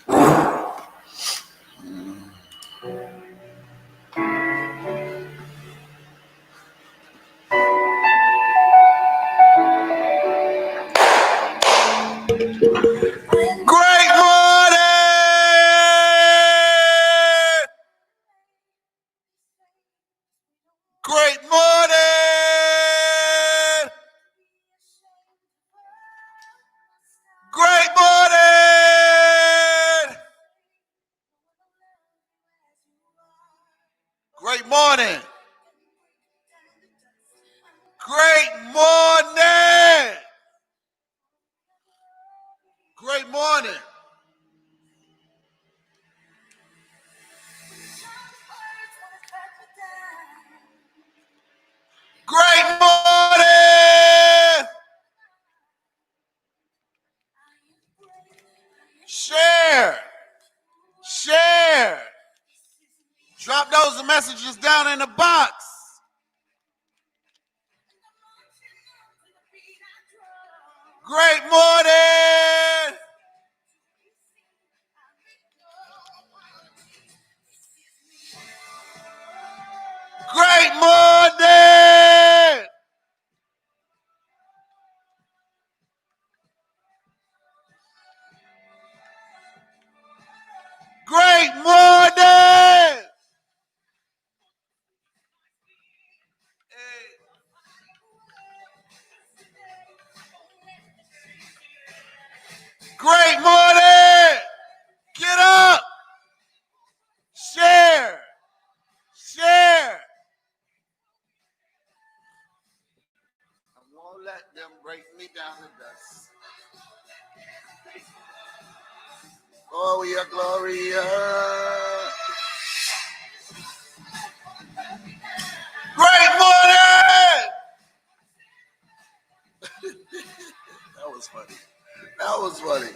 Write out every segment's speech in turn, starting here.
Great morning! Great morning! Great morning! Great morning! Great morning! Great morning! Great morning! Share! Share! Drop those messages down in the box. Great morning! Great morning! Great morning! Great morning! Get up! Share! Share! I won't let them break me down to dust. Gloria, Gloria. Great morning! That was funny. That was funny.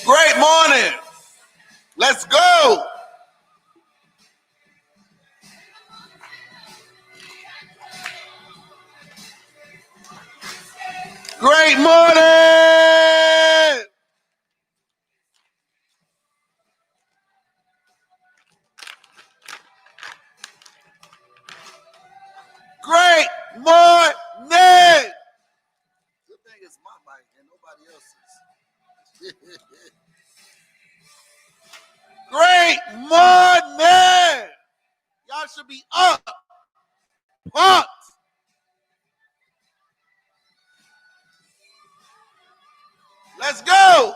Great morning. Let's go. Great morning. Great morning. Good thing it's my mic and nobody else's. Great morning. Y'all should be up. Pumped. Let's go.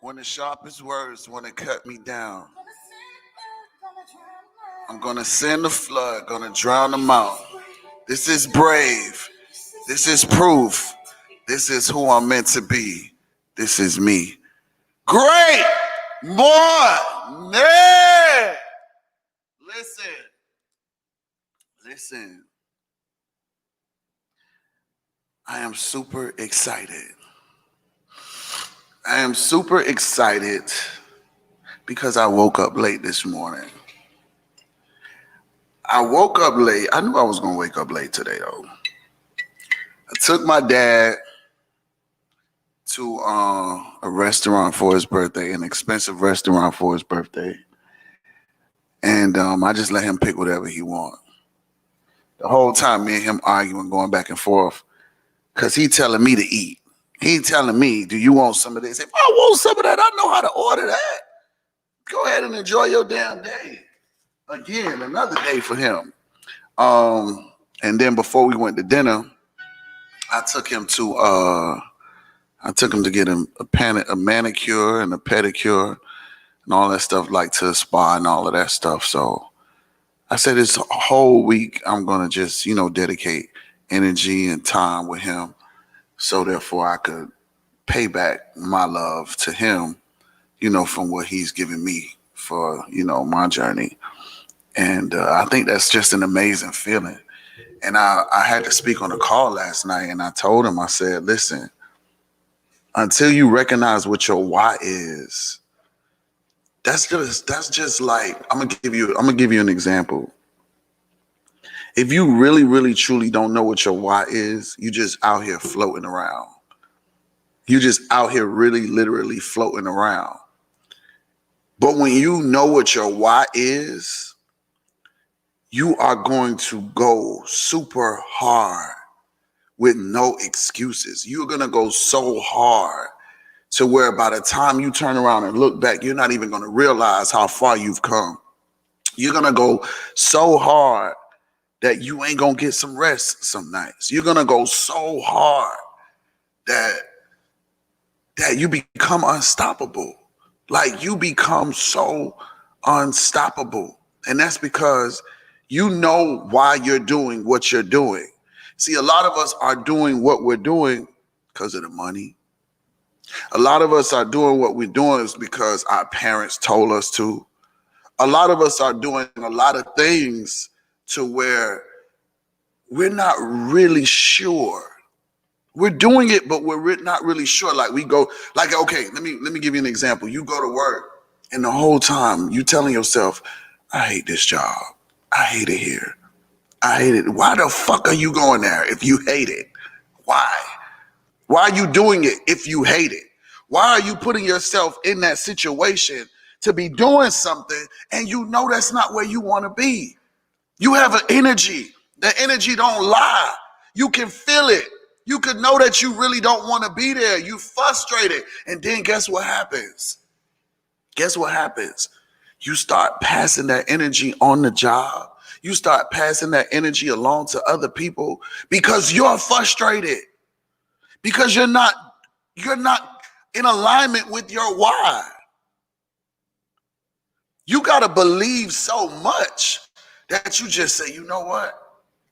When the sharpest words want to cut me down, I'm going to send the flood, going to drown them out. This is brave. This is proof. This is who I'm meant to be. This is me. Great morning. Listen. I am super excited. I am super excited because I woke up late this morning. I woke up late. I knew I was going to wake up late today, though. I took my dad to a restaurant for his birthday, an expensive restaurant for his birthday. And I just let him pick whatever he wants. The whole time, me and him arguing, going back and forth, because he telling me to eat. He telling me, do you want some of this? If I want some of that, I know how to order that. Go ahead and enjoy your damn day. Again, another day for him. And then before we went to dinner, I took him to get him a manicure and a pedicure and all that stuff, like to a spa and all of that stuff. So I said this whole week I'm gonna just, dedicate energy and time with him, so therefore I could pay back my love to him, from what he's given me for, my journey. And I think that's just an amazing feeling. And I had to speak on a call last night, and I told him, I said, listen, until you recognize what your why is, that's just like, I'm gonna give you an example. If you really, really, truly don't know what your why is, you just out here floating around. You just out here really, literally floating around. But when you know what your why is, you are going to go super hard with no excuses. You're going to go so hard to where by the time you turn around and look back, you're not even going to realize how far you've come. You're going to go so hard that you ain't going to get some rest some nights. You're going to go so hard that you become unstoppable. Like you become so unstoppable. And that's because you know why you're doing what you're doing. See, a lot of us are doing what we're doing because of the money. A lot of us are doing what we're doing is because our parents told us to. A lot of us are doing a lot of things to where we're not really sure. We're doing it, but we're not really sure. Like we go, like, okay, let me give you an example. You go to work and the whole time you telling yourself, I hate this job. I hate it here. I hate it. Why the fuck are you going there if you hate it? Why? Why are you doing it if you hate it? Why are you putting yourself in that situation to be doing something and you know that's not where you want to be? You have an energy. The energy don't lie. You can feel it. You could know that you really don't want to be there. You frustrated. And then guess what happens? Guess what happens? You start passing that energy on the job. You start passing that energy along to other people because you're frustrated. Because you're not in alignment with your why. You got to believe so much that you just say, you know what?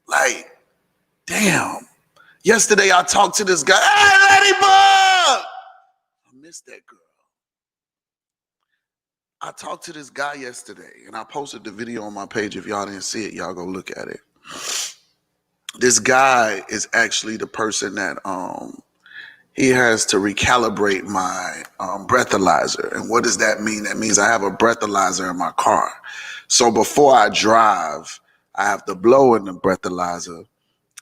Like, damn. Yesterday I talked to this guy. Hey, Ladybug! I miss that girl. I talked to this guy yesterday and I posted the video on my page. If y'all didn't see it, y'all go look at it. This guy is actually the person that he has to recalibrate my breathalyzer. And what does that mean? That means I have a breathalyzer in my car. So before I drive, I have to blow in the breathalyzer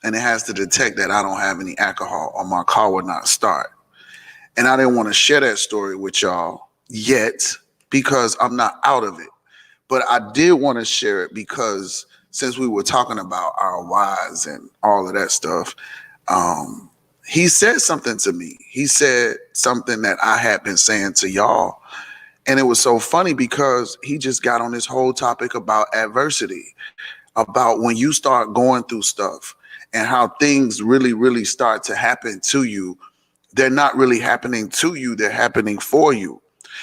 and it has to detect that I don't have any alcohol or my car will not start. And I didn't want to share that story with y'all yet because I'm not out of it. But I did want to share it because since we were talking about our whys and all of that stuff, he said something to me. He said something that I had been saying to y'all. And it was so funny because he just got on this whole topic about adversity, about when you start going through stuff and how things really, really start to happen to you. They're not really happening to you. They're happening for you.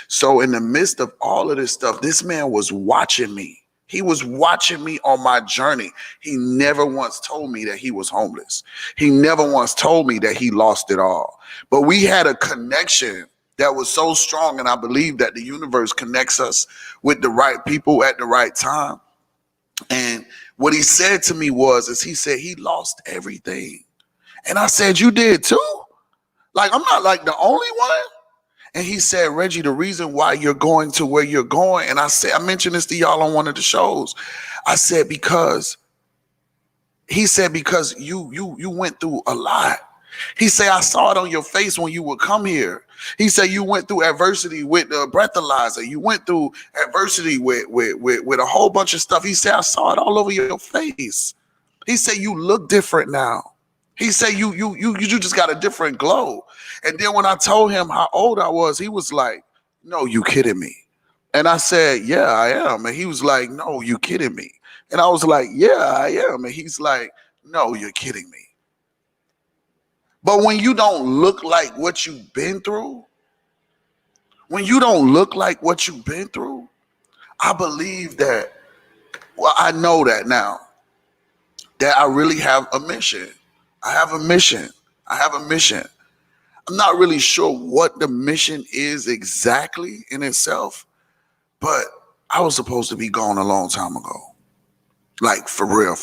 So in the midst of all of this stuff, this man was watching me. He was watching me on my journey. He never once told me that he was homeless. He never once told me that he lost it all. But we had a connection that was so strong. And I believe that the universe connects us with the right people at the right time. And what he said to me is he said he lost everything. And I said, you did too? Like, I'm not like the only one. And he said, Reggie, the reason why you're going to where you're going. And I said, I mentioned this to y'all on one of the shows. I said, because you went through a lot. He said, I saw it on your face when you would come here. He said, you went through adversity with the breathalyzer. You went through adversity with a whole bunch of stuff. He said, I saw it all over your face. He said, you look different now. He said, you just got a different glow. And then when I told him how old I was, he was like, no, you kidding me? And I said, yeah, I am. And he was like, no, you kidding me? And I was like, yeah, I am. And he's like, no, you're kidding me. But when you don't look like what you've been through, I believe that, well, I know that now, that I really have a mission. I have a mission. I'm not really sure what the mission is exactly in itself, but I was supposed to be gone a long time ago. Like, for real.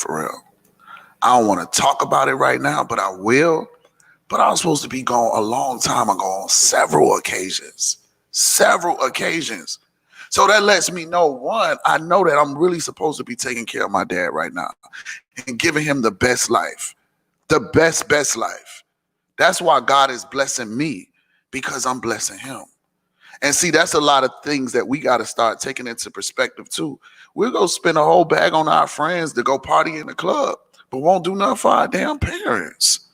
I don't want to talk about it right now, but I will. But I was supposed to be gone a long time ago on several occasions. So that lets me know, one, I know that I'm really supposed to be taking care of my dad right now and giving him the best life, the best life. That's why God is blessing me, because I'm blessing him. And see, that's a lot of things that we got to start taking into perspective too. We'll go spend a whole bag on our friends to go party in the club, but won't do nothing for our damn parents.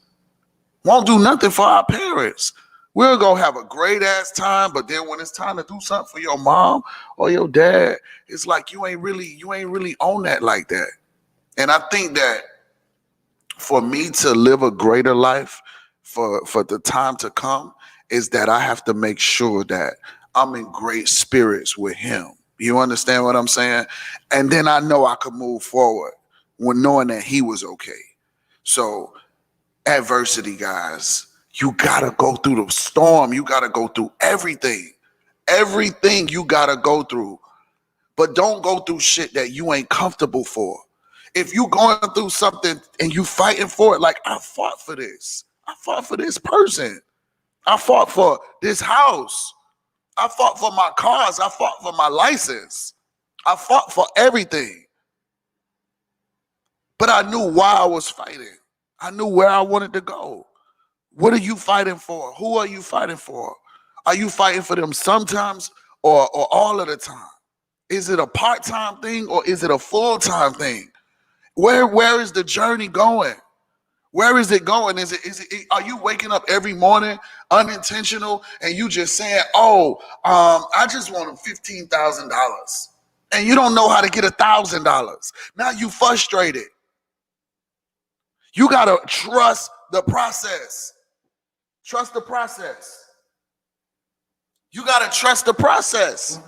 Won't do nothing for our parents. We'll go have a great ass time, but then when it's time to do something for your mom or your dad, it's like you ain't really on that like that. And I think that for me to live a greater life for the time to come is that I have to make sure that I'm in great spirits with him. You understand what I'm saying? And then I know I could move forward when knowing that he was okay. So adversity, guys, you gotta go through the storm. You gotta go through everything. Everything you gotta go through. But don't go through shit that you ain't comfortable for. If you going through something and you fighting for it, like I fought for this. I fought for this person. I fought for this house. I fought for my cars. I fought for my license. I fought for everything. But I knew why I was fighting. I knew where I wanted to go. What are you fighting for? Who are you fighting for? Are you fighting for them sometimes or all of the time? Is it a part-time thing or is it a full-time thing? Where is the journey going? Where is it going? Are you waking up every morning unintentional and you just saying, oh, I just want $15,000 and you don't know how to get $1,000. Now you frustrated. You got to trust the process. Trust the process. You got to trust the process.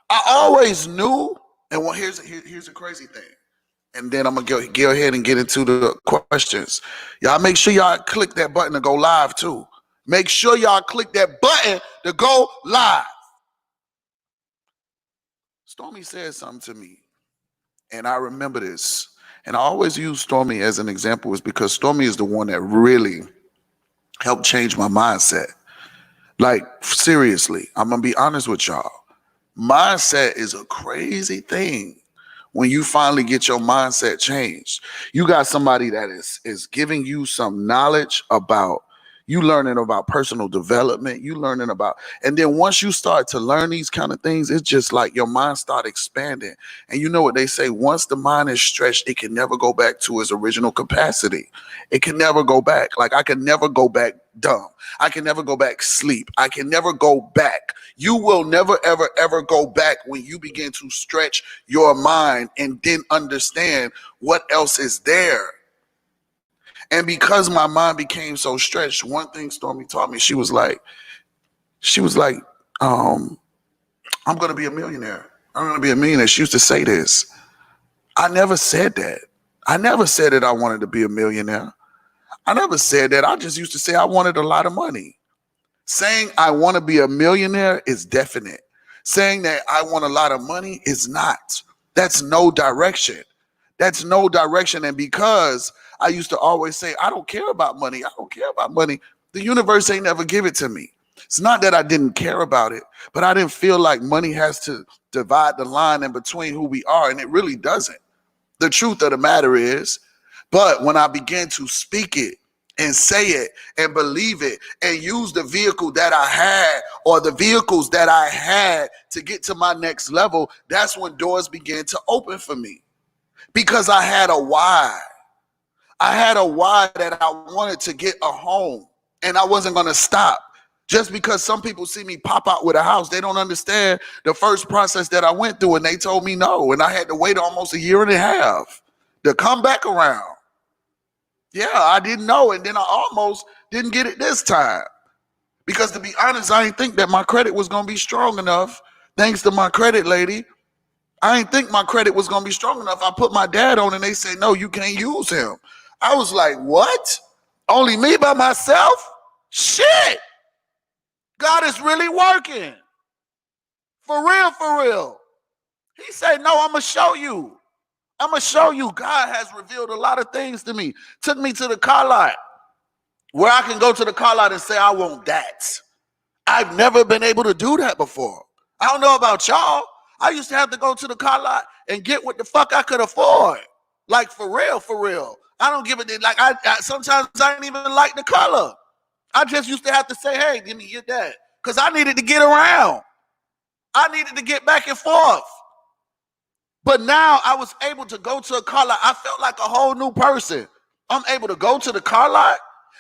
I always knew, and well, here's the crazy thing. And then I'm gonna go ahead and get into the questions. Y'all make sure y'all click that button to go live too. Make sure y'all click that button to go live. Stormy said something to me, and I remember this. And I always use Stormy as an example, is because Stormy is the one that really helped change my mindset. Like, seriously, I'm gonna be honest with y'all. Mindset is a crazy thing. When you finally get your mindset changed, you got somebody that is giving you some knowledge about, you learning about personal development, you learning about, and then once you start to learn these kind of things, it's just like your mind start expanding. And you know what they say, once the mind is stretched, it can never go back to its original capacity. It can never go back. Like I can never go back dumb. I can never go back sleep. I can never go back. You will never, ever, ever go back when you begin to stretch your mind and then understand what else is there. And because my mind became so stretched, one thing Stormy taught me, she was like, I'm going to be a millionaire. I'm going to be a millionaire. She used to say this. I never said that. I never said that I wanted to be a millionaire. I never said that. I just used to say I wanted a lot of money. Saying I want to be a millionaire is definite. Saying that I want a lot of money is not. That's no direction. That's no direction. And because I used to always say, I don't care about money. I don't care about money. The universe ain't never give it to me. It's not that I didn't care about it, but I didn't feel like money has to divide the line in between who we are. And it really doesn't. The truth of the matter is, but when I began to speak it and say it and believe it and use the vehicle that I had or the vehicles that I had to get to my next level, that's when doors began to open for me. Because I had a why. I had a why that I wanted to get a home, and I wasn't going to stop. Just because some people see me pop out with a house, they don't understand the first process that I went through, and they told me no, and I had to wait almost a year and a half to come back around. Yeah, I didn't know, and then I almost didn't get it this time. Because to be honest, I didn't think that my credit was going to be strong enough, thanks to my credit lady. I didn't think my credit was going to be strong enough. I put my dad on and they said, no, you can't use him. I was like, what? Only me by myself? Shit. God is really working. For real, for real. He said, no, I'm going to show you. I'm going to show you. God has revealed a lot of things to me. Took me to the car lot where I can go to the car lot and say, I want that. I've never been able to do that before. I don't know about y'all. I used to have to go to the car lot and get what the fuck I could afford. Like for real, for real. I don't give a damn. Like I sometimes I didn't even like the color. I just used to have to say, hey, give me your that. Because I needed to get around. I needed to get back and forth. But now I was able to go to a car lot. I felt like a whole new person. I'm able to go to the car lot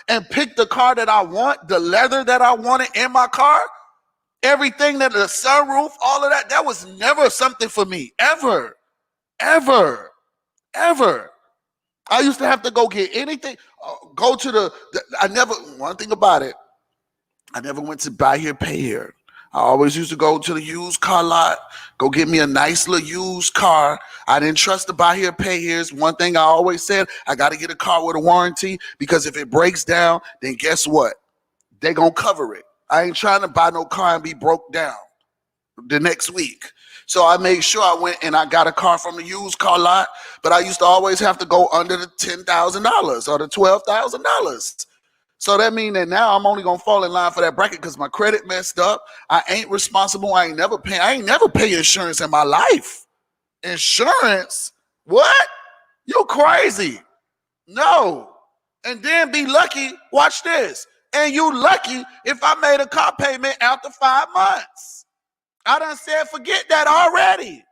and pick the car that I want, the leather that I wanted in my car, everything that the sunroof, all of that. That was never something for me, ever, ever, ever. I used to have to go get anything, go to one thing about it, I never went to buy here, pay here. I always used to go to the used car lot, go get me a nice little used car. I didn't trust the buy here, pay here's one thing I always said. I got to get a car with a warranty because if it breaks down, then guess what? They gonna cover it. I ain't trying to buy no car and be broke down the next week. So I made sure I went and I got a car from the used car lot, but I used to always have to go under the $10,000 or the $12,000. So that means that now I'm only gonna fall in line for that bracket because my credit messed up. I ain't responsible. I ain't never pay insurance in my life. Insurance? What? You crazy? No. And then be lucky. Watch this. And you lucky if I made a car payment after 5 months. I done said forget that already.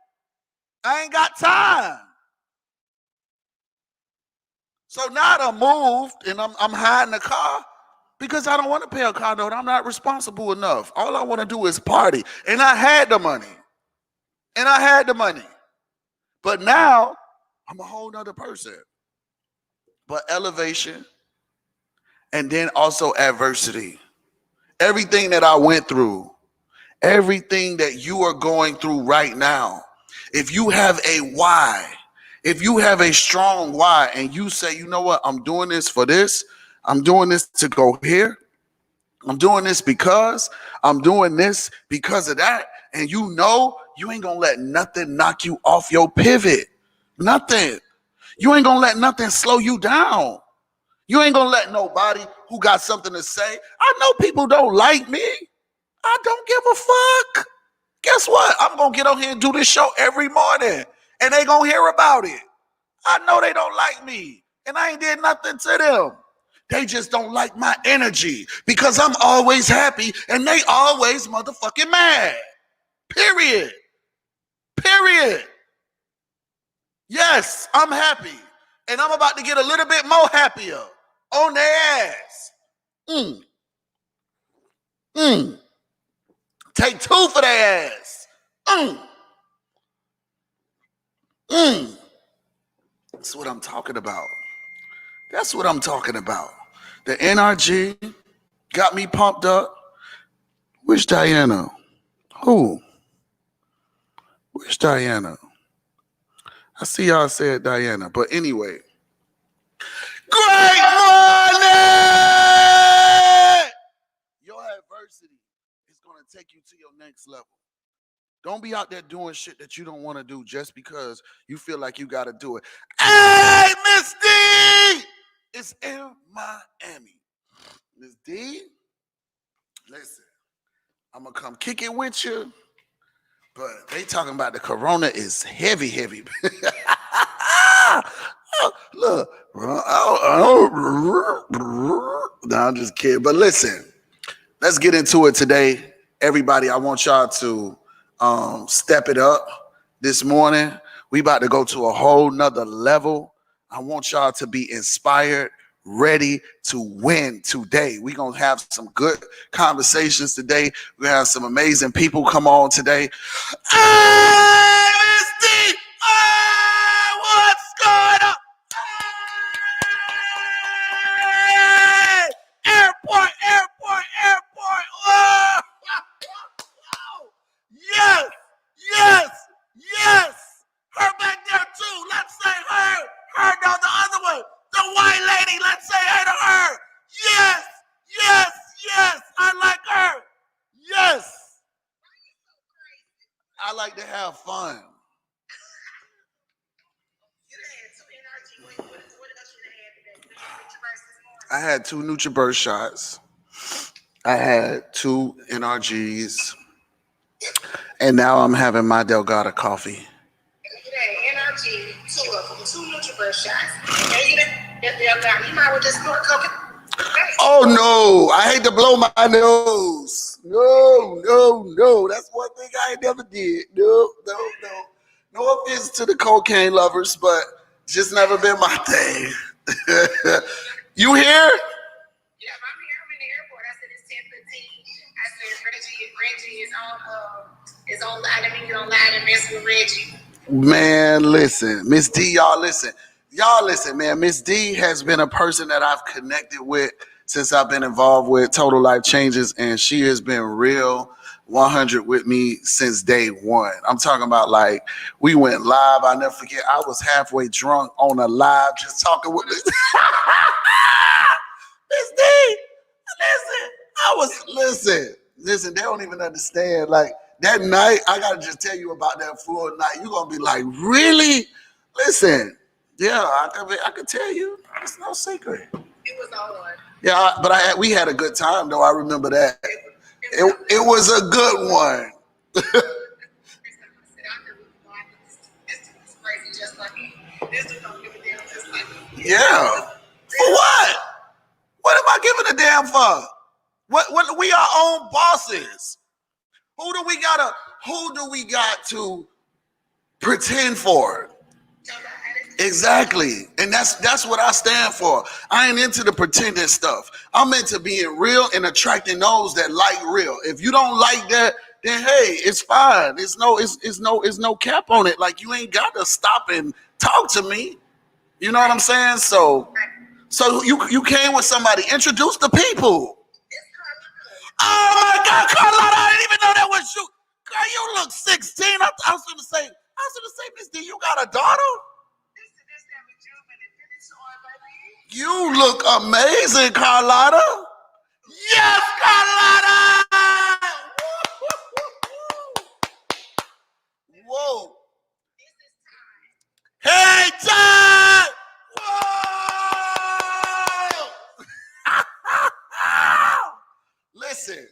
I ain't got time. So now I moved and I'm hiding the car because I don't want to pay a car note. I'm not responsible enough. All I want to do is party. And I had the money. But now I'm a whole nother person. But elevation and then also adversity. Everything that I went through, everything that you are going through right now, if you have a why, if you have a strong why and you say, you know what, I'm doing this for this, I'm doing this to go here, I'm doing this because I'm doing this because of that, and you know you ain't gonna let nothing knock you off your pivot. Nothing. You ain't gonna let nothing slow you down. You ain't gonna let nobody who got something to say. I know people don't like me. I don't give a fuck. Guess what? I'm gonna get on here and do this show every morning, and they gonna hear about it. I know they don't like me, and I ain't did nothing to them. They just don't like my energy because I'm always happy, and they always motherfucking mad. Period. Yes, I'm happy, and I'm about to get a little bit more happier on their ass. Take 2 for their ass. That's what I'm talking about. The NRG got me pumped up. Which Diana? Who? Which Diana? I see y'all said Diana, but anyway. Great morning! Your adversity is going to take you to your next level. Don't be out there doing shit that you don't want to do just because you feel like you got to do it. Hey, Miss D! It's in Miami. Miss D, listen, I'm going to come kick it with you, but they talking about the corona is heavy. Look. No, I'm just kidding. But listen, let's get into it today. Everybody, I want y'all to step it up this morning. We about to go to a whole nother level. I want y'all to be inspired, ready to win today. We're going to have some good conversations today. We have some amazing people come on today. Hey, Miss D! Hey, what's going on? Hey! Airport! Oh! Yes! Her back there too. Let's say her. Her down the other one. The white lady. Let's say hey to her. Yes. I like her. Yes. I like to have fun. I had 2 NutriBurst shots. I had 2 NRGs. And now I'm having my Delgado coffee. Energy, two NutriBurst shots. And you might well just snort coke. Oh no, I hate to blow my nose. No. That's one thing I ain't never did. No. No offense to the cocaine lovers, but just never been my thing. You here? Yeah, I'm here. I'm in the airport. I said it's 10:15. I said Reggie is on. I didn't get online and mess with Reggie. Man, listen, Miss D, y'all listen, man. Miss D has been a person that I've connected with since I've been involved with Total Life Changes, and she has been real 100 with me since day one. I'm talking about like we went live. I never forget. I was halfway drunk on a live, just talking with Miss D. Listen. They don't even understand. Like that night, I gotta just tell you about that full night. You're gonna be like, really? Listen, yeah, I could tell you. It's no secret. It was on. Yeah, but we had a good time though. I remember that. It was a good one. Yeah. For what? What am I giving a damn for? What we our own bosses. Who do we got to pretend for? Exactly. And that's what I stand for. I ain't into the pretending stuff. I'm into being real and attracting those that like real. If you don't like that, then hey, it's fine. It's no cap on it. Like you ain't got to stop and talk to me. You know what I'm saying? So you came with somebody. Introduce the people. Oh my God, Carlotta, I didn't even know that was you. Girl, you look 16. I was gonna say, Miss D, you got a daughter? You look amazing, Carlotta. Yes, Carlotta. Whoa. Hey, Todd. Whoa. Listen,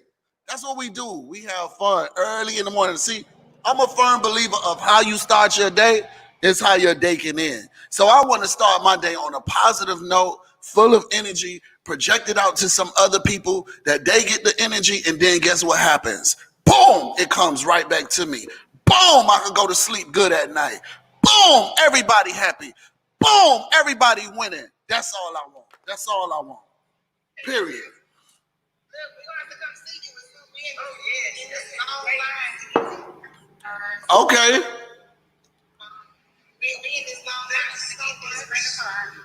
that's what we do. We have fun early in the morning. See, I'm a firm believer of how you start your day is how your day can end. So I want to start my day on a positive note, full of energy, projected out to some other people that they get the energy, and then guess what happens? Boom, it comes right back to me. Boom, I can go to sleep good at night. Boom, everybody happy. Boom, everybody winning. That's all I want. Period. Okay.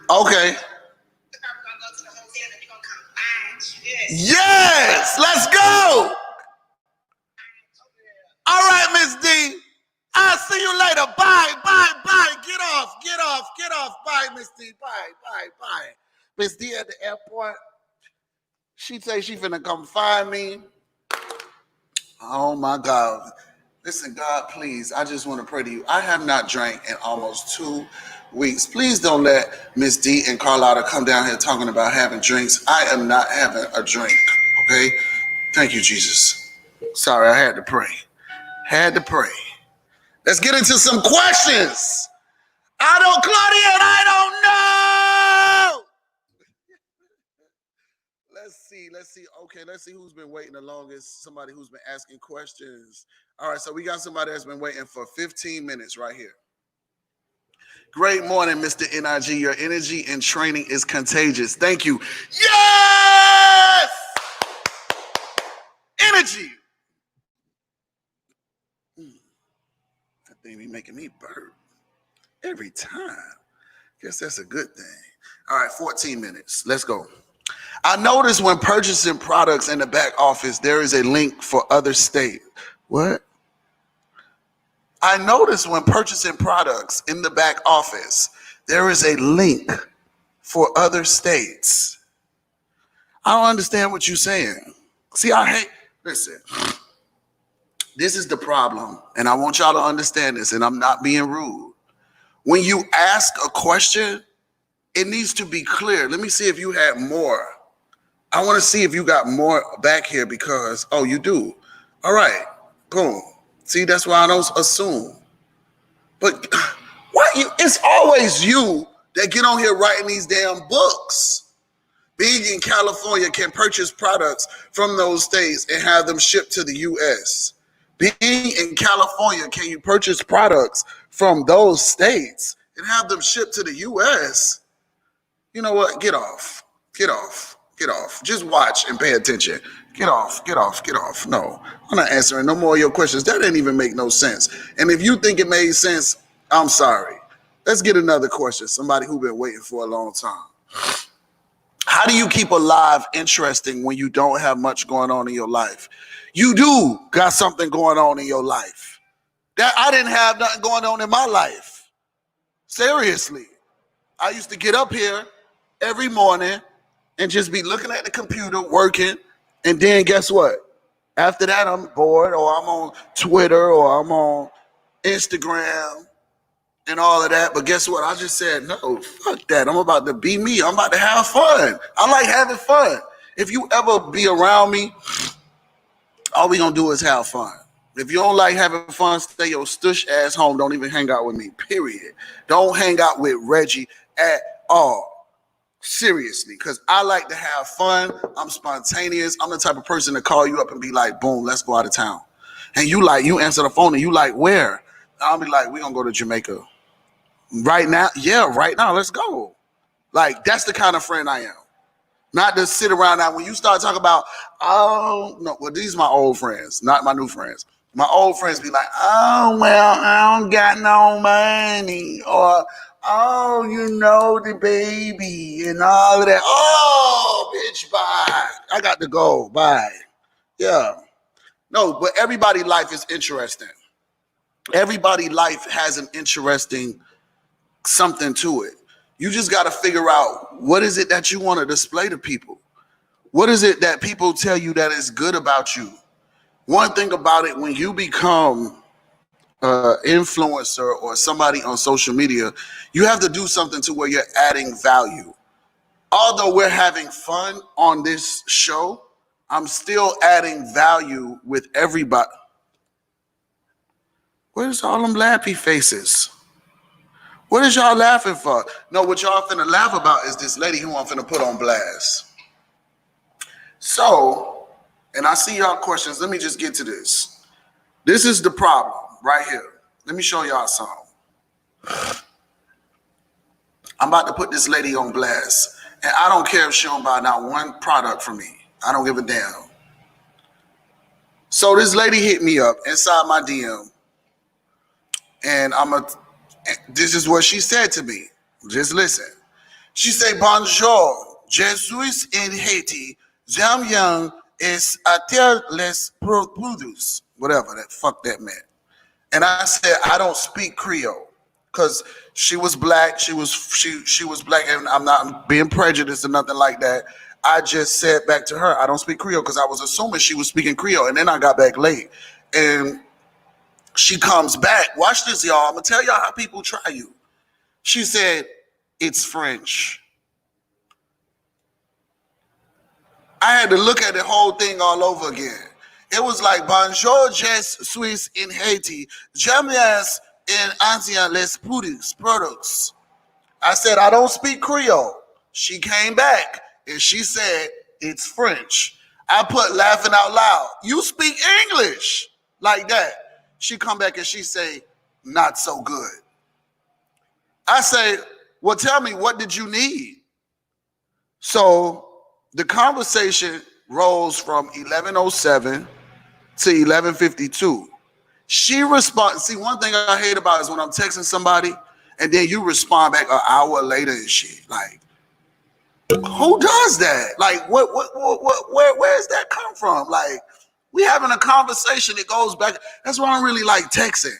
Okay. Yes, let's go. All right, Miss D. I'll see you later. Bye. Get off. Bye, Miss D. Bye. Miss D at the airport. She say she finna come find me. Oh my God. Listen, God, please, I just want to pray to you. I have not drank in almost 2 weeks. Please don't let Miss D and Carlotta come down here talking about having drinks. I am not having a drink, okay? Thank you, Jesus. Sorry, I had to pray. Let's get into some questions. Claudia, I don't know. Let's see. Okay, let's see who's been waiting the longest. Somebody who's been asking questions. All right, so we got somebody that's been waiting for 15 minutes right here. Great morning, Mr. NIG. Your energy and training is contagious. Thank you. Yes! Energy. That thing be making me burp every time. Guess that's a good thing. All right, 14 minutes. Let's go. I noticed when purchasing products in the back office, there is a link for other states. What? I noticed when purchasing products in the back office, there is a link for other states. I don't understand what you're saying. See, listen, this is the problem, and I want y'all to understand this, and I'm not being rude. When you ask a question, it needs to be clear. Let me see if you had more. I want to see if you got more back here because, oh, you do. All right, boom. See, that's why I don't assume. But why you? It's always you that get on here writing these damn books. Being in California can purchase products from those states and have them shipped to the U.S. Being in California, can you purchase products from those states and have them shipped to the U.S.? You know what? Get off. Get off. Get off. Just watch and pay attention. Get off. Get off. Get off. No, I'm not answering no more of your questions. That didn't even make no sense. And if you think it made sense, I'm sorry. Let's get another question. Somebody who's been waiting for a long time. How do you keep a life interesting when you don't have much going on in your life? You do got something going on in your life. That I didn't have nothing going on in my life. Seriously. I used to get up here every morning and just be looking at the computer, working, and then guess what? After that, I'm bored, or I'm on Twitter, or I'm on Instagram, and all of that. But guess what? I just said, no, fuck that. I'm about to be me. I'm about to have fun. I like having fun. If you ever be around me, all we gonna do is have fun. If you don't like having fun, stay your stush ass home. Don't even hang out with me, period. Don't hang out with Reggie at all. Seriously, because I like to have fun. I'm spontaneous. I'm the type of person to call you up and be like, boom, let's go out of town. And you answer the phone and you like, where? I'll be like, we're gonna go to Jamaica. Right now? Yeah, right now, let's go. Like, that's the kind of friend I am. Not to sit around now. When you start talking about, oh, no, well, these are my old friends, not my new friends. My old friends be like, oh, well, I don't got no money. Or, oh, you know, the baby and all of that. Oh, bitch, bye. I got to go. Bye. Yeah. No, but everybody's life is interesting. Everybody's life has an interesting something to it. You just got to figure out, what is it that you want to display to people? What is it that people tell you that is good about you? One thing about it, when you become an influencer or somebody on social media, you have to do something to where you're adding value. Although we're having fun on this show, I'm still adding value with everybody. Where's all them laughy faces? What is y'all laughing for? No, what y'all finna laugh about is this lady who I'm finna put on blast. So, and I see y'all questions. Let me just get to this. This is the problem right here. Let me show y'all something. I'm about to put this lady on blast. And I don't care if she don't buy not one product from me. I don't give a damn. So this lady hit me up inside my DM. And this is what she said to me. Just listen. She said, bonjour, je suis in Haiti. J'aime es attirer les produits. Whatever that fuck that meant. And I said, I don't speak Creole. Because she was black. She was black, and I'm not being prejudiced or nothing like that. I just said back to her, I don't speak Creole, because I was assuming she was speaking Creole. And then I got back late. And she comes back. Watch this, y'all. I'm going to tell y'all how people try you. She said, it's French. I had to look at the whole thing all over again. It was like, bonjour, je suis in Haiti. J'aime en ancien les products. I said, I don't speak Creole. She came back and she said, it's French. I put laughing out loud. You speak English like that. She come back and she say, not so good. I say, well, tell me, what did you need? So the conversation rose from 11:07 to 11:52. She responds. See, one thing I hate about is when I'm texting somebody and then you respond back an hour later and shit. Like, who does that? Like, where's that come from? Like, we having a conversation that goes back. That's why I don't really like texting.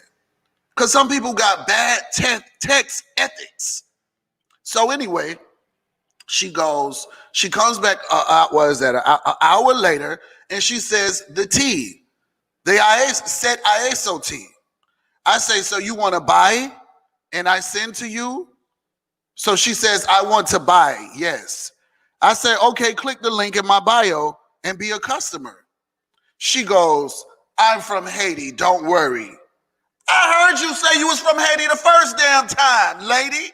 Because some people got bad text ethics. So anyway, she comes back, an hour later, and she says, the tea, the said ISO tea. I say, so you want to buy? And I send to you? So she says, I want to buy, yes. I say, okay, click the link in my bio and be a customer. She goes, I'm from Haiti, don't worry. I heard you say you was from Haiti the first damn time, lady.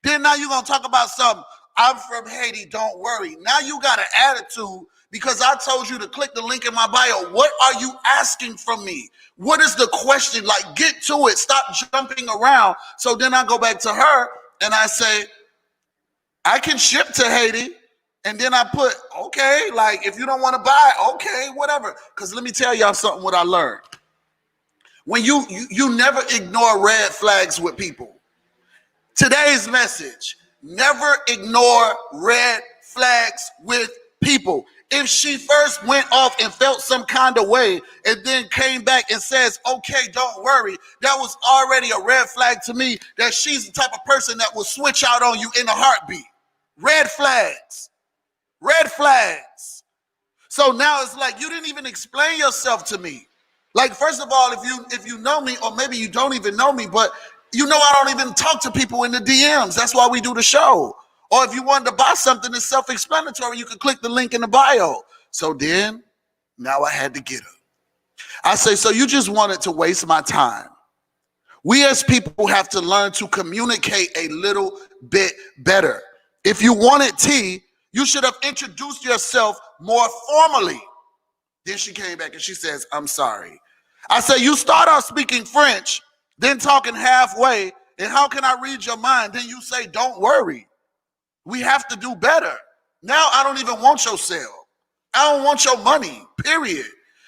Then now you gonna talk about something. I'm from Haiti, don't worry. Now you got an attitude because I told you to click the link in my bio. What are you asking from me? What is the question? Like, get to it. Stop jumping around. So then I go back to her and I say, I can ship to Haiti. And then I put, okay, like if you don't want to buy, okay, whatever. Because let me tell y'all something what I learned. When you never ignore red flags with people. Today's message, never ignore red flags with people. If she first went off and felt some kind of way and then came back and says, okay, don't worry, that was already a red flag to me that she's the type of person that will switch out on you in a heartbeat. Red flags. Red flags. So now it's like you didn't even explain yourself to me. Like, first of all, if you know me, or maybe you don't even know me, but you know I don't even talk to people in the DMs. That's why we do the show. Or if you wanted to buy something that's self-explanatory, you can click the link in the bio. So then, now I had to get her. I say, so you just wanted to waste my time. We as people have to learn to communicate a little bit better. If you wanted tea, you should have introduced yourself more formally. Then she came back and she says, I'm sorry. I say, you start off speaking French, then talking halfway, and how can I read your mind? Then you say, don't worry. We have to do better. Now I don't even want your sale. I don't want your money, period.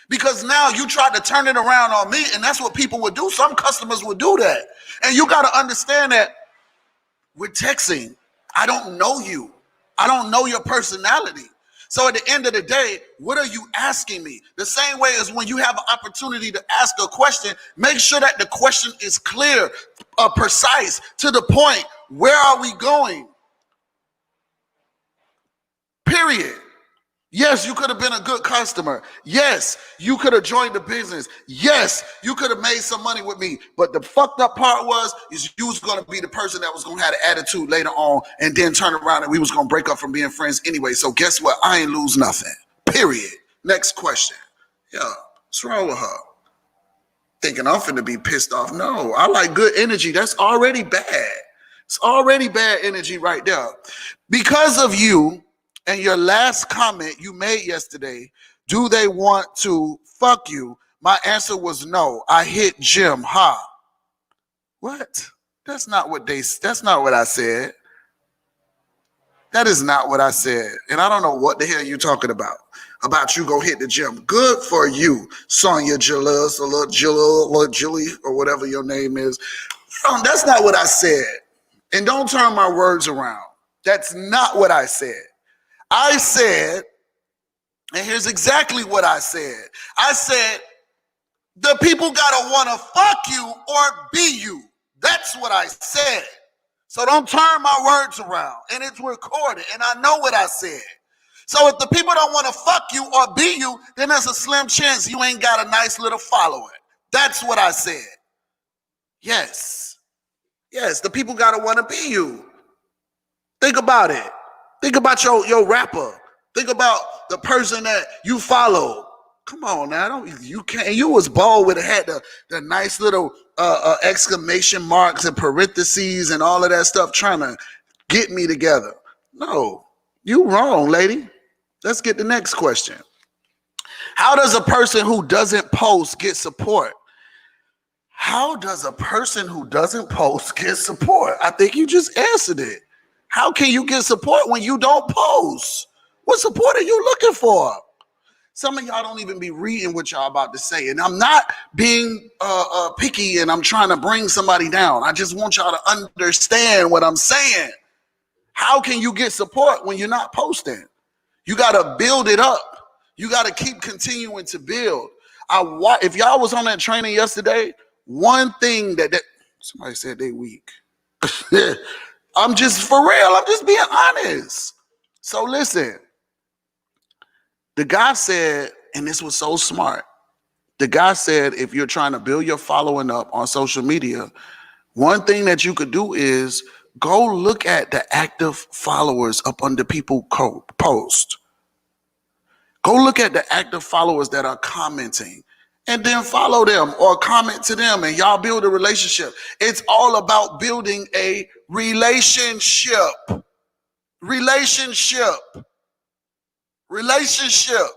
Because now you tried to turn it around on me, and that's what people would do. Some customers would do that. And you got to understand that we're texting. I don't know you. I don't know your personality. So at the end of the day, what are you asking me? The same way as when you have an opportunity to ask a question, make sure that the question is clear, precise, to the point. Where are we going? Period. Yes, you could have been a good customer. Yes, you could have joined the business. Yes, you could have made some money with me. But the fucked up part is you was going to be the person that was going to have the attitude later on and then turn around and we was going to break up from being friends anyway. So guess what? I ain't lose nothing. Period. Next question. Yeah, what's wrong with her? Thinking I'm finna be pissed off. No, I like good energy. That's already bad. It's already bad energy right there. Because of you, and your last comment you made yesterday, do they want to fuck you? My answer was no. I hit Jim. Ha. What? That's not what I said. That is not what I said. And I don't know what the hell you're talking about. About you go hit the gym. Good for you, Sonya Julius, or Julie, or whatever your name is. That's not what I said. And don't turn my words around. That's not what I said. I said, and here's exactly what I said. I said, the people gotta wanna fuck you or be you. That's what I said. So don't turn my words around. And it's recorded, and I know what I said. So if the people don't wanna fuck you or be you, then there's a slim chance you ain't got a nice little following. That's what I said. Yes. Yes, the people gotta wanna be you. Think about it. Think about your rapper. Think about the person that you follow. Come on now, you can't. You was bald with the nice little exclamation marks and parentheses and all of that stuff trying to get me together. No, you wrong, lady. Let's get the next question. How does a person who doesn't post get support? How does a person who doesn't post get support? I think you just answered it. How can you get support when you don't post? What support are you looking for? Some of y'all don't even be reading what y'all about to say. And I'm not being picky and I'm trying to bring somebody down. I just want y'all to understand what I'm saying. How can you get support when you're not posting? You got to build it up. You got to keep continuing to build. If y'all was on that training yesterday, one thing that somebody said they weak. I'm just for real. I'm just being honest. So listen, the guy said, and this was so smart. The guy said, if you're trying to build your following up on social media, one thing that you could do is go look at the active followers up under people post. Go look at the active followers that are commenting and then follow them or comment to them and y'all build a relationship. It's all about building a relationship. Relationship. Relationship.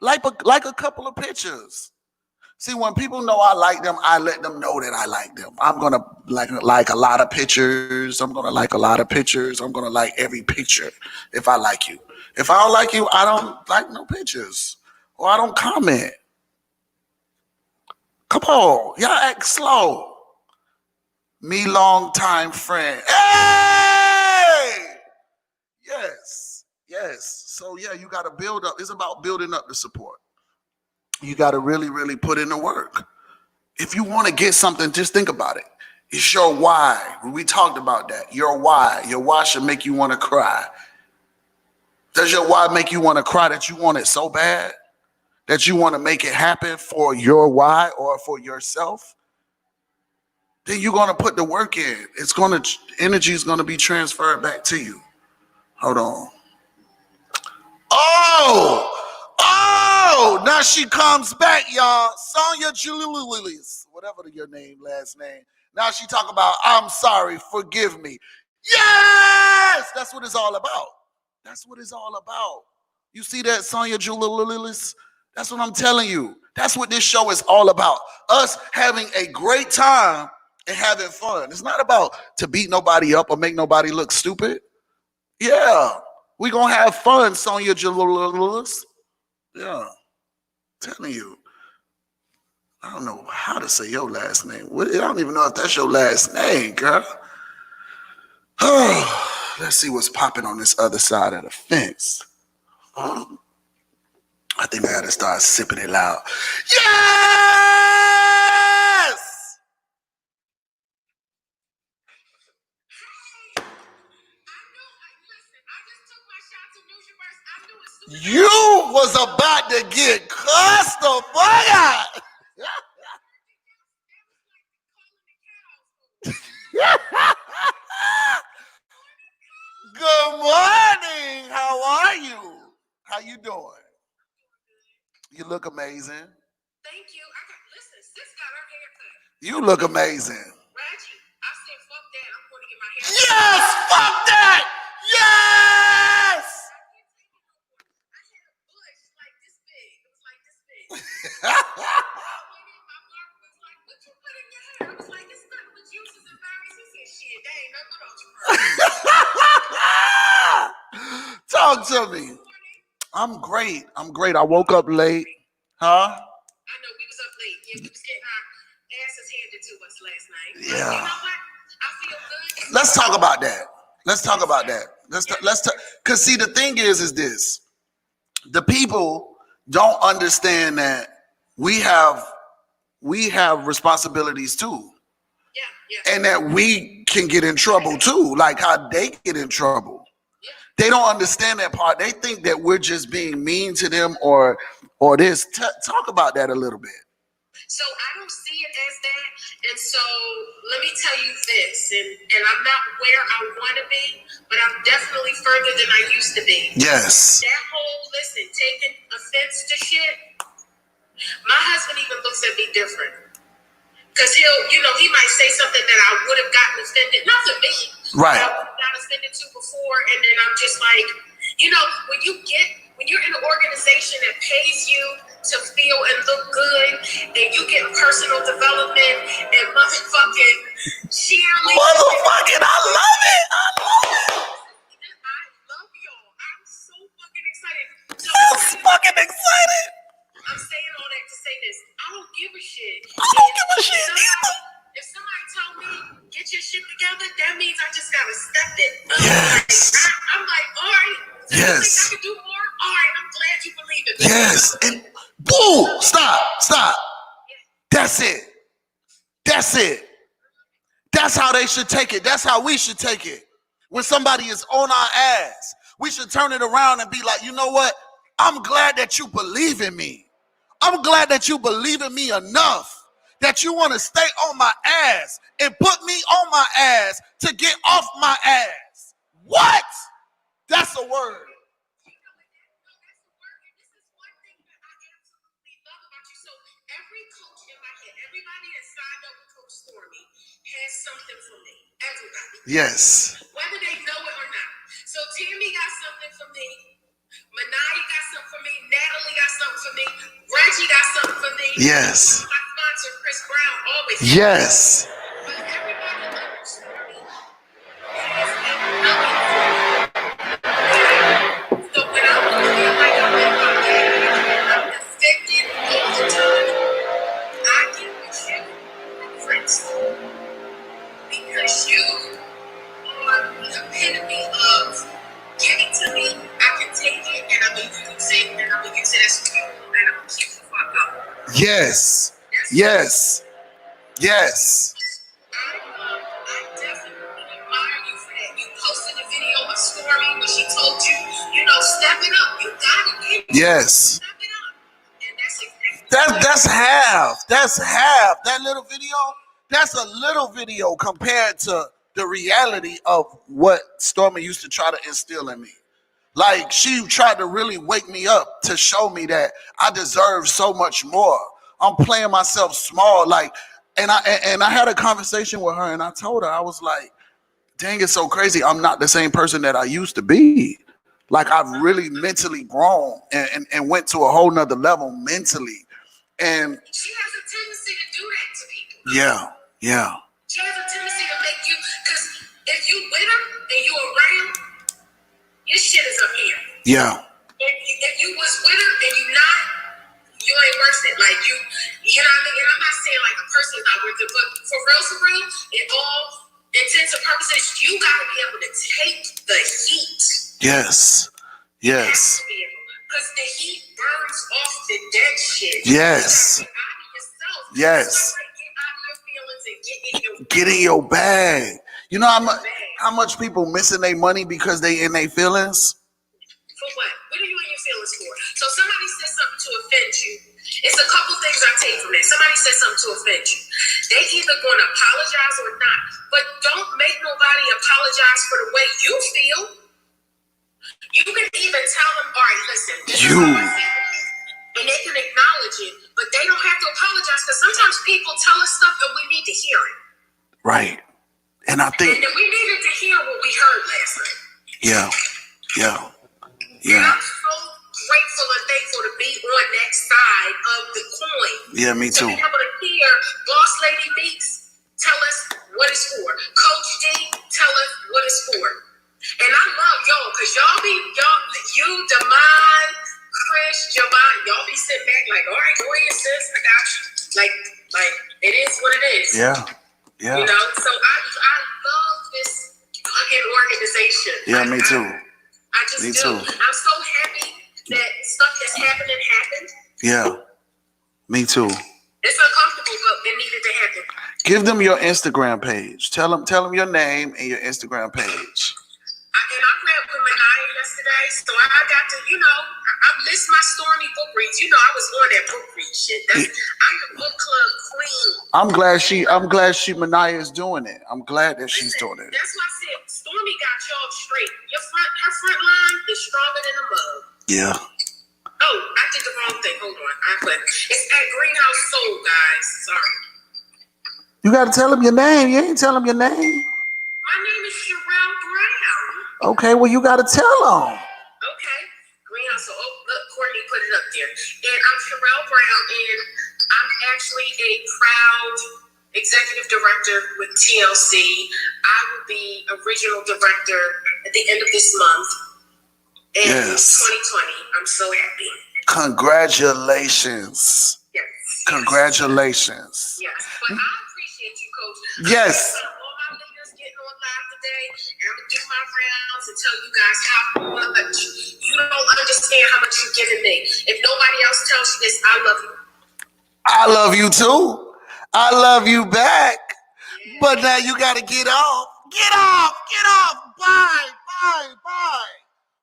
Like a couple of pictures. See, when people know I like them, I let them know that I like them. I'm gonna like a lot of pictures. I'm gonna like a lot of pictures. I'm gonna like every picture if I like you. If I don't like you, I don't like no pictures. Or I don't comment. Come on, y'all act slow. Me long time friend. Hey! Yes. Yes. So yeah, you gotta build up. It's about building up the support. You gotta really, really put in the work. If you want to get something, just think about it. It's your why. We talked about that. Your why. Your why should make you want to cry. Does your why make you want to cry that you want it so bad? That you want to make it happen for your why or for yourself? Then you're going to put the work in. Energy is going to be transferred back to you. Hold on. Oh, now she comes back, y'all. Sonya Julius, whatever your name, last name. Now she talk about, I'm sorry, forgive me. Yes, that's what it's all about. That's what it's all about. You see that, Sonya Julius? That's what I'm telling you. That's what this show is all about. Us having a great time and having fun. It's not about to beat nobody up or make nobody look stupid. Yeah, we gonna have fun, Sonya Julius. Yeah, telling you. I don't know how to say your last name. I don't even know if that's your last name, girl. Let's see what's popping on this other side of the fence. I think I gotta start sipping it loud. Yes! You was about to get cussed the fuck out. Good morning. How are you? How you doing? You look amazing. Thank you. Listen, sis got her hair cut. You look amazing. Reggie, I said, fuck that. I'm going to get my hair cut. Yes, fuck that. Yes. I had a bush like this big. It was like this big. My barber was like, what you put in your hair? I was like, it's nothing but juices and berries. He said, shit, that ain't nothing but ultra. Talk to me. I'm great. I woke up late. Huh? I know we was up late. Yeah, we was getting our asses handed to us last night. But Yeah. you know what? I feel good. Let's talk about that. Let's talk. Cause see, the thing is this: the people don't understand that we have responsibilities too, Yeah. and that we can get in trouble too, like how they get in trouble. They don't understand that part. They think that we're just being mean to them or this. Talk about that a little bit. So I don't see it as that. And so let me tell you this, and I'm not where I want to be, but I'm definitely further than I used to be. Yes. That whole, taking offense to shit, my husband even looks at me different. Because he might say something that I would have gotten offended, not to me, right, that I would have gotten offended to before, and then I'm just like, when you're in an organization that pays you to feel and look good, and you get personal development and motherfucking cheerleading. Motherfucking, I love it. I love y'all. I'm so fucking excited. I'm saying all that to say this. I don't give a shit. If somebody tell me, get your shit together, that means I just gotta step it up. Yes. I'm like, all right. So yes. You think I can do more? All right, I'm glad you believe it. Yes. And boo! Stop. That's it. That's how they should take it. That's how we should take it. When somebody is on our ass, we should turn it around and be like, you know what? I'm glad that you believe in me. I'm glad that you believe in me enough that you want to stay on my ass and put me on my ass to get off my ass. What? That's a word. something for me. Everybody. Yes. Whether they know it or not. So Tammy got something for me. Manaya got something for me. Natalie got something for me. Reggie got something for me. Yes. My sponsor, Chris Brown, always. Yes. But everybody knows me. Has been nothing for me. So when I don't feel like I'm in my bag and I'm affected all the time, I get with you, Prince, because you are the epitome of give it to me, I can take it, and I'm gonna use it, and I'm gonna use it as fuel, and I'm gonna keep the fuck up. Yes. Yes. Yes. I definitely admire you for that. You posted a video of Stormy when she told you, step it up. You got it. Yes. Step it up. And that's exactly That's half. That's half. That little video, that's a little video compared to the reality of what Stormy used to try to instill in me. Like, she tried to really wake me up to show me that I deserve so much more. I'm playing myself small. Like, and I had a conversation with her, and I told her, I was like, dang, it's so crazy. I'm not the same person that I used to be. Like, I've really mentally grown and went to a whole nother level mentally. And she has a tendency to do that to people. Yeah. She has a tendency to make you, because if you with her and you around, your shit is up here. Yeah. If you was with her and you not, you ain't worth it. Like you know what I mean? And I'm not saying like a person is not worth it, but for real, in all intents and purposes, you gotta be able to take the heat. Yes. Yes. Because the heat burns off the dead shit. Yes. Get out of yourself. Yes. Like, get out of your feelings and get in your bag. You know how much people missing their money because they in their feelings? For what? What are you in your feelings for? So somebody says something to offend you. It's a couple things I take from that. Somebody says something to offend you. They either going to apologize or not. But don't make nobody apologize for the way you feel. You can even tell them, all right, listen, this is how I feel. And they can acknowledge it, but they don't have to apologize because sometimes people tell us stuff and we need to hear it. Right. And I think... And we needed to hear what we heard last night. Yeah. And I'm so grateful and thankful to be on that side of the coin. Yeah, me too. To be able to hear Boss Lady Meeks tell us what it's for. Coach D tell us what it's for. And I love y'all because you, Damon, Chris, Javon, y'all be sitting back like, all right, go ahead, sis, I got you. Like it is what it is. Yeah. So I love this fucking organization. Yeah, me too. I just me do. too. I'm so happy that stuff that's happened. Yeah, me too. It's uncomfortable, but it needed to happen. Give them your Instagram page. Tell them your name and your Instagram page. And I read with Manaya yesterday, so I got to, I missed my Stormy book reads. I was on that book read shit. I'm the book club queen. I'm glad Manaya is doing it. I'm glad that she's doing it. That's why I said Stormy got y'all straight. Her front line is stronger than a mug. Yeah. Oh, I did the wrong thing. Hold on. It's at Greenhouse Soul, guys. Sorry. You got to tell them your name. You ain't tell them your name. My name is Sherelle Brown. Okay, well, you got to tell them. Okay. Greenhouse Soul. Oh, look, Courtney put it up there. And I'm Sherelle Brown, and I'm actually a proud executive director with TLC. I will be original director at the end of this month. In 2020, I'm so happy. Congratulations. Yes. Congratulations. Yes. But I appreciate you, Coach. Yes. All my leaders getting on live today, and I'm going to do my rounds and tell you guys how much you don't understand how much you're giving me. If nobody else tells you this, I love you. I love you too. I love you back. Yeah. But now you got to get off. Get off. Bye.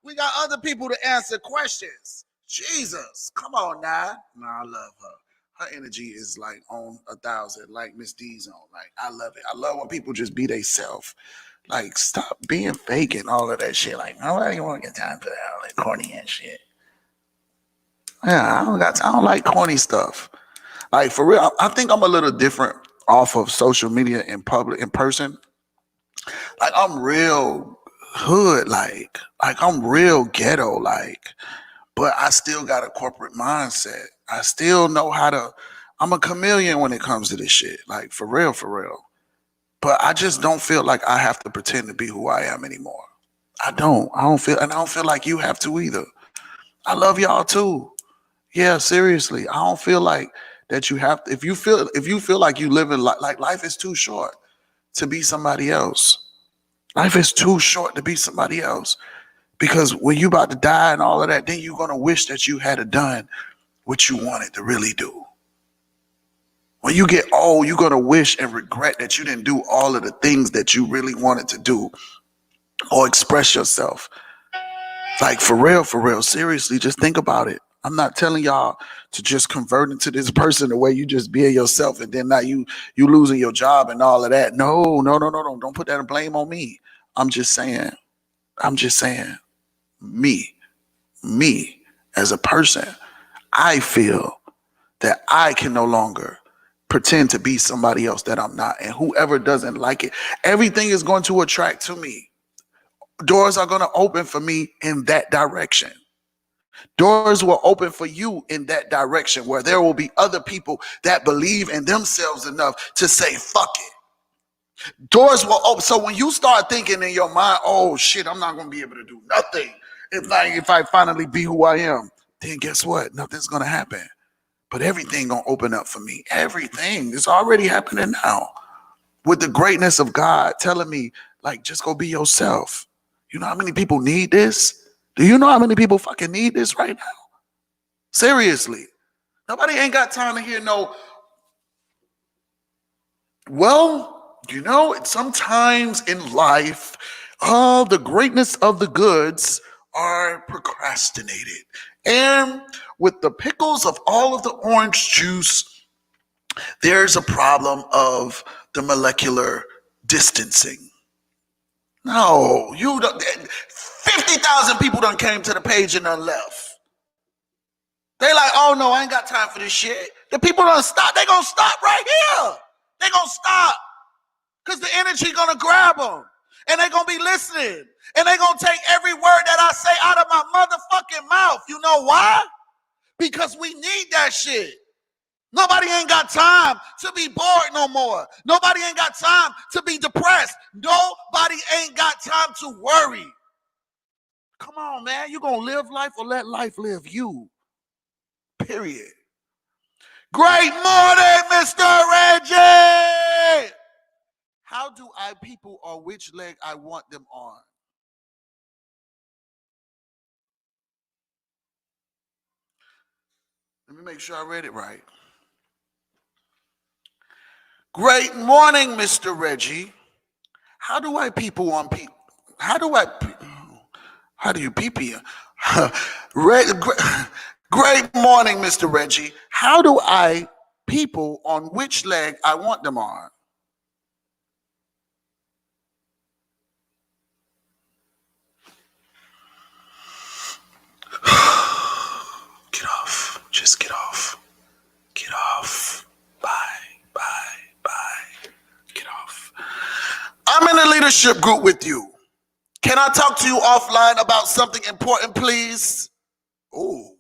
We got other people to answer questions. Jesus, come on now. No, I love her. Her energy is like on 1,000, like Miss D's on. Like, I love it. I love when people just be they self. Like, stop being fake and all of that shit. Like, nobody want to get time for that, all that corny and shit. Yeah, I don't like corny stuff. Like, for real, I think I'm a little different off of social media in public, in person, like I'm real hood, like I'm real ghetto, like, but I still got a corporate mindset. I still know how to, I'm a chameleon when it comes to this shit, like for real, for real. But I just don't feel like I have to pretend to be who I am anymore. I don't feel, and I don't feel like you have to either. I love y'all too. Yeah, seriously. I don't feel like that you have to, if you feel like you live in like life is too short to be somebody else. Life is too short to be somebody else. Because when you about to die and all of that, then you're gonna wish that you had done what you wanted to really do. When you get old, you're gonna wish and regret that you didn't do all of the things that you really wanted to do or express yourself. Like for real, seriously, just think about it. I'm not telling y'all to just convert into this person the way you just be yourself and then now you losing your job and all of that. No. Don't put that blame on me. I'm just saying, me as a person, I feel that I can no longer pretend to be somebody else that I'm not. And whoever doesn't like it, everything is going to attract to me. Doors are going to open for me in that direction. Doors will open for you in that direction where there will be other people that believe in themselves enough to say, fuck it. Doors will open. So when you start thinking in your mind, oh shit, I'm not going to be able to do nothing if I finally be who I am, then guess what? Nothing's going to happen. But everything going to open up for me. Everything is already happening now. With the greatness of God telling me, like, just go be yourself. You know how many people need this? Do you know how many people fucking need this right now? Seriously. Nobody ain't got time to hear no, well, you know, sometimes in life, the greatness of the goods are procrastinated. And with the pickles of all of the orange juice, there's a problem of the molecular distancing. No, you don't. 50,000 people done came to the page and done left. They like, oh no, I ain't got time for this shit. The people done stop. They gonna stop right here. They gonna stop because the energy gonna grab them, and they gonna be listening, and they gonna take every word that I say out of my motherfucking mouth. You know why? Because we need that shit. Nobody ain't got time to be bored no more. Nobody ain't got time to be depressed. Nobody ain't got time to worry. Come on, man. You gonna live life or let life live you? Period. Great morning, Mr. Reggie. How do I people on which leg I want them on? Let me make sure I read it right. Great morning, Mr. Reggie. How do I people on people? How do you people? Great morning, Mr. Reggie. How do I people on which leg I want them on? Get off. Just get off. Get off. Bye. Get off. I'm in a leadership group with you. Can I talk to you offline about something important, please? Oh.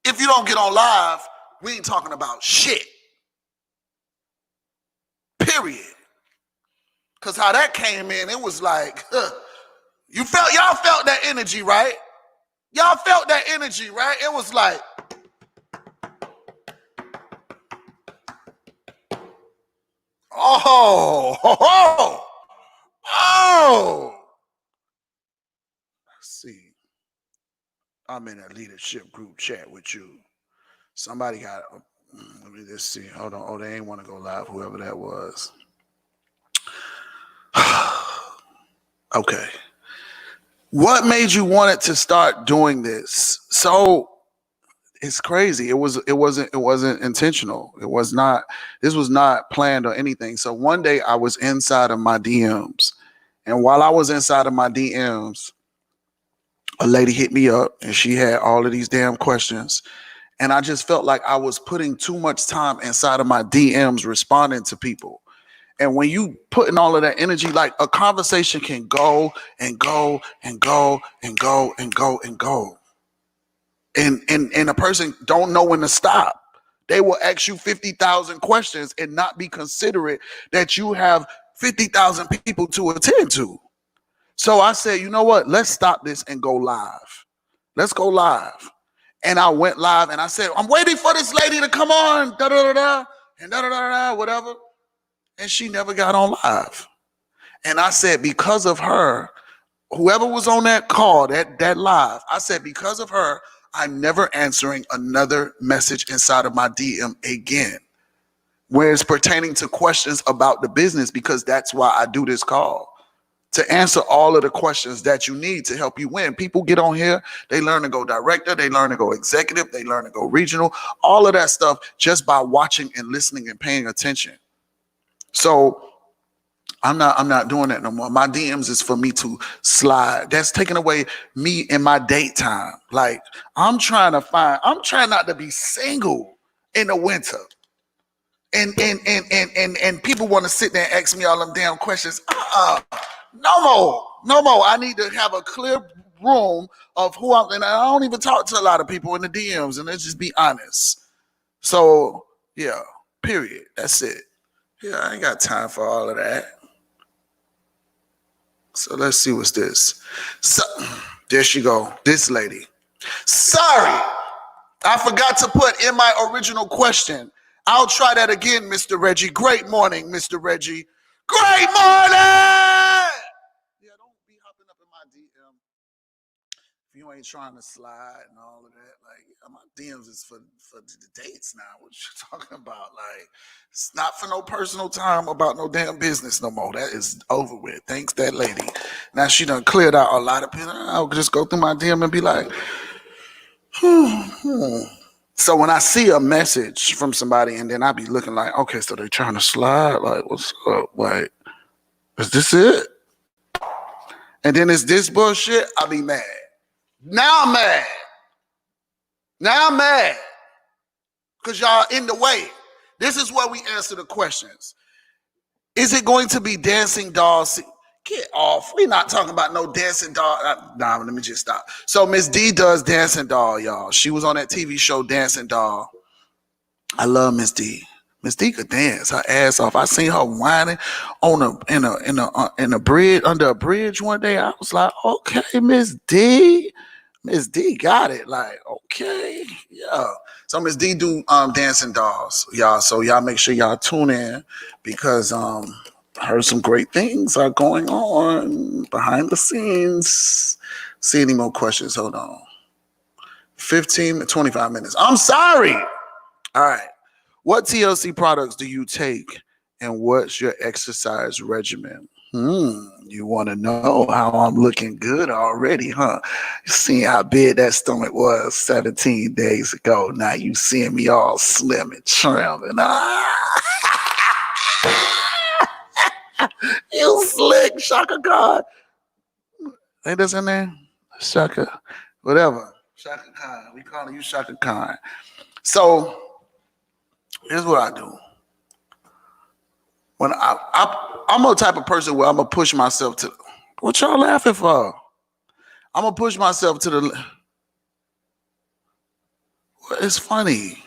If you don't get on live, we ain't talking about shit. Period. Because how that came in, it was like, y'all felt that energy, right? Y'all felt that energy, right? It was like, oh. Let's see. I'm in a leadership group chat with you. Somebody got, let me just see. Hold on. Oh, they ain't want to go live, whoever that was. Okay. What made you want it to start doing this? So it's crazy. It wasn't intentional. This was not planned or anything. So one day I was inside of my DMs. And while I was inside of my DMs, a lady hit me up and she had all of these damn questions. And I just felt like I was putting too much time inside of my DMs responding to people. And when you putting all of that energy, like a conversation can go and go and go and go and go and go. And a person don't know when to stop. They will ask you 50,000 questions and not be considerate that you have 50,000 people to attend to. So I said, you know what? Let's stop this and go live. Let's go live. And I went live and I said, I'm waiting for this lady to come on, da da da da, and da da da da, whatever. And she never got on live. And I said, because of her, whoever was on that call, that live, I said, because of her, I'm never answering another message inside of my DM again, where it's pertaining to questions about the business, because that's why I do this call. To answer all of the questions that you need to help you win. People get on here, they learn to go director, they learn to go executive, they learn to go regional, all of that stuff just by watching and listening and paying attention. So I'm not doing that no more. My DMs is for me to slide. That's taking away me in my date time. Like I'm trying not to be single in the winter. And people want to sit there and ask me all them damn questions. No more. I need to have a clear room of who I'm, and I don't even talk to a lot of people in the DMs, and let's just be honest. So yeah, period. That's it. Yeah, I ain't got time for all of that. So let's see what's this. So there she go, this lady. Sorry, I forgot to put in my original question. I'll try that again, Mr. Reggie. Great morning, Mr. Reggie. Great morning! Yeah, don't be hopping up in my DM if you ain't trying to slide and all of that. Like, my DMs is for the dates now. What you talking about? Like, it's not for no personal time about no damn business no more. That is over with. Thanks, that lady. Now she done cleared out a lot of people. I'll just go through my DM and be like, So when I see a message from somebody and then I be looking like, okay, so they trying to slide, like, what's up? Like, is this it? And then it's this bullshit, I be mad. Now I'm mad. Because y'all in the way. This is where we answer the questions. Is it going to be dancing dolls? Get off. We're not talking about no dancing doll. Nah, let me just stop. So Miss D does Dancing Doll, y'all. She was on that TV show Dancing Doll. I love Miss D. Miss D could dance her ass off. I seen her whining in a bridge, under a bridge one day. I was like, okay, Miss D. Miss D got it. Like, okay, yeah. So Miss D do Dancing Dolls, y'all. So y'all make sure y'all tune in because I heard some great things are going on behind the scenes. See any more questions? Hold on. 15 to 25 minutes. I'm sorry. All right. What TLC products do you take and what's your exercise regimen? You want to know how I'm looking good already, huh? You see how big that stomach was 17 days ago. Now you seeing me all slim and trim and you slick, Shaka God. Ain't this in there? Shaka, whatever. Shaka Khan. We calling you Shaka Khan. So here's what I do. When I'm a type of person where I'm gonna push myself to. What y'all laughing for? I'm gonna push myself to the. It's funny.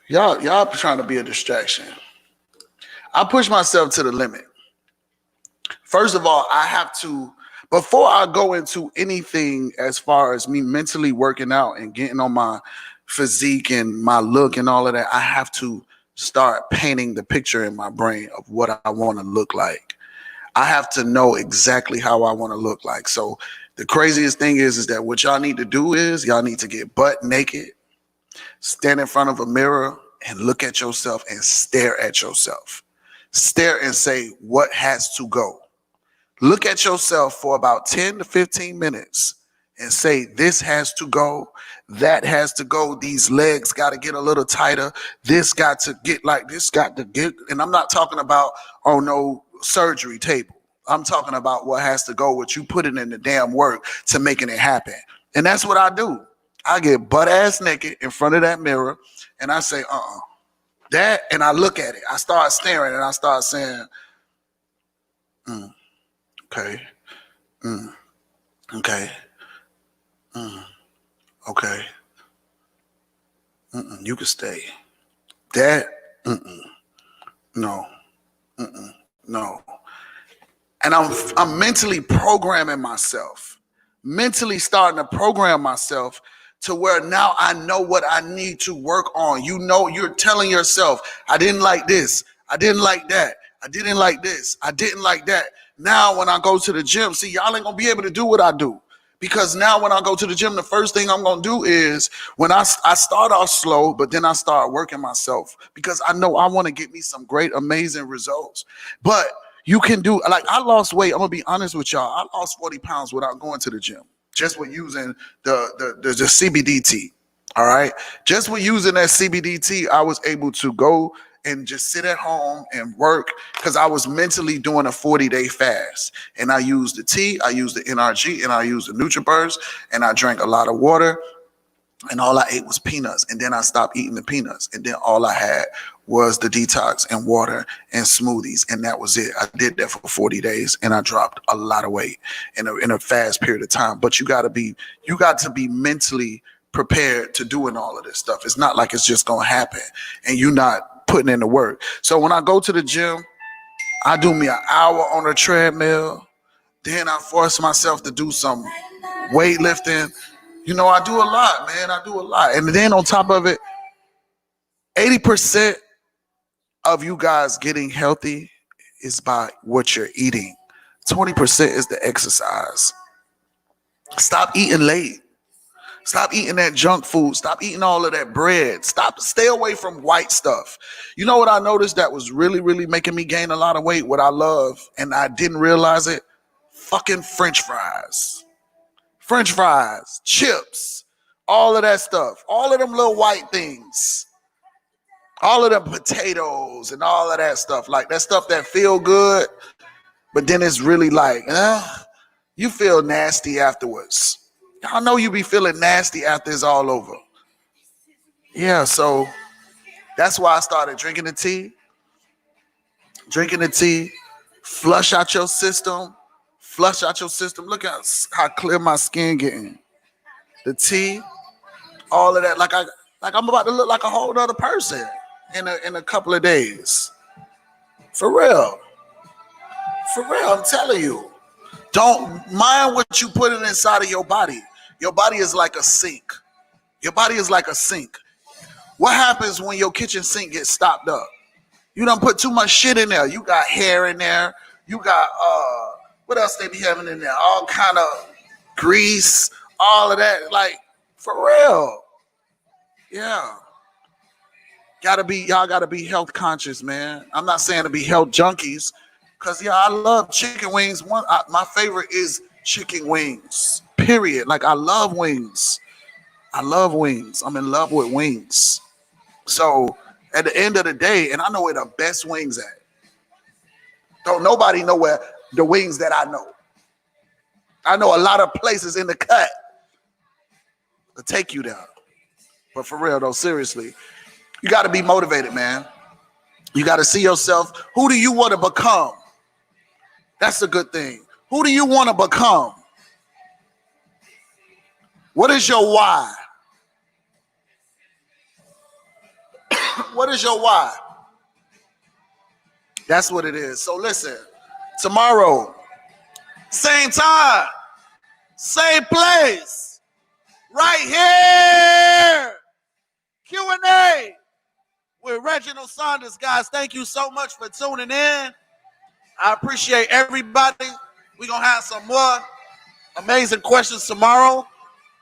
Y'all trying to be a distraction. I push myself to the limit. First of all, I have to, before I go into anything as far as me mentally working out and getting on my physique and my look and all of that, I have to start painting the picture in my brain of what I want to look like. I have to know exactly how I want to look like. So the craziest thing is that what y'all need to do is y'all need to get butt naked, stand in front of a mirror and look at yourself and stare at yourself. Stare and say, what has to go? Look at yourself for about 10 to 15 minutes and say, this has to go, that has to go, these legs got to get a little tighter, this got to get like, this got to get, and I'm not talking about on no surgery table. I'm talking about what has to go with you putting in the damn work to making it happen. And that's what I do. I get butt ass naked in front of that mirror and I say, that, and I look at it. I start staring and I start saying, okay, okay, okay, you can stay. That, no, no. And I'm mentally programming myself, mentally starting to program myself to where now I know what I need to work on. You know, you're telling yourself, I didn't like this. I didn't like that. I didn't like this. I didn't like that. Now when I go to the gym, see, y'all ain't gonna be able to do what I do. Because now when I go to the gym, the first thing I'm going to do is when I start off slow, but then I start working myself because I know I want to get me some great, amazing results. But you can do, like I lost weight. I'm going to be honest with y'all. I lost 40 pounds without going to the gym, just with using the CBDT. All right. Just with using that CBDT, I was able to go and just sit at home and work because I was mentally doing a 40-day fast. And I used the tea, I used the NRG, and I used the NutriBurst, and I drank a lot of water, and all I ate was peanuts. And then I stopped eating the peanuts. And then all I had was the detox and water and smoothies. And that was it. I did that for 40 days, and I dropped a lot of weight in a fast period of time. But you got to be mentally prepared to doing all of this stuff. It's not like it's just going to happen and you're not putting in the work. So when I go to the gym, I do me an hour on a treadmill. Then I force myself to do some weightlifting. You know, I do a lot, man. I do a lot. And then on top of it, 80% of you guys getting healthy is by what you're eating. 20% is the exercise. Stop eating late. Stop eating that junk food. Stop eating all of that bread. Stay away from white stuff. You know what I noticed that was really, really making me gain a lot of weight? What I love, and I didn't realize it? Fucking French fries. French fries, chips, all of that stuff. All of them little white things. All of them potatoes and all of that stuff. Like that stuff that feel good, but then it's really like, you feel nasty afterwards. Y'all know you be feeling nasty after it's all over. Yeah, so that's why I started drinking the tea. Drinking the tea, flush out your system. Flush out your system. Look at how clear my skin getting. The tea, all of that. Like I'm about to look like a whole other person in a couple of days. For real. For real, I'm telling you. Don't mind what you put in inside of your body. Your body is like a sink. Your body is like a sink. What happens when your kitchen sink gets stopped up? You done put too much shit in there. You got hair in there. You got, what else they be having in there? All kind of grease, all of that. Like, for real. Yeah. Y'all gotta be health conscious, man. I'm not saying to be health junkies. Because, yeah, I love chicken wings. My favorite is chicken wings, period. Like, I love wings. I love wings. I'm in love with wings. So, at the end of the day, and I know where the best wings at. Don't nobody know where the wings that I know. I know a lot of places in the cut to take you there. But for real, though, seriously, you got to be motivated, man. You got to see yourself. Who do you want to become? That's a good thing. Who do you want to become? What is your why? What is your why? That's what it is. So listen, tomorrow, same time, same place, right here, Q&A with Reginald Saunders, guys. Thank you so much for tuning in. I appreciate everybody. We're going to have some more amazing questions tomorrow.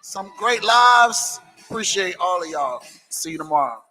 Some great lives. Appreciate all of y'all. See you tomorrow.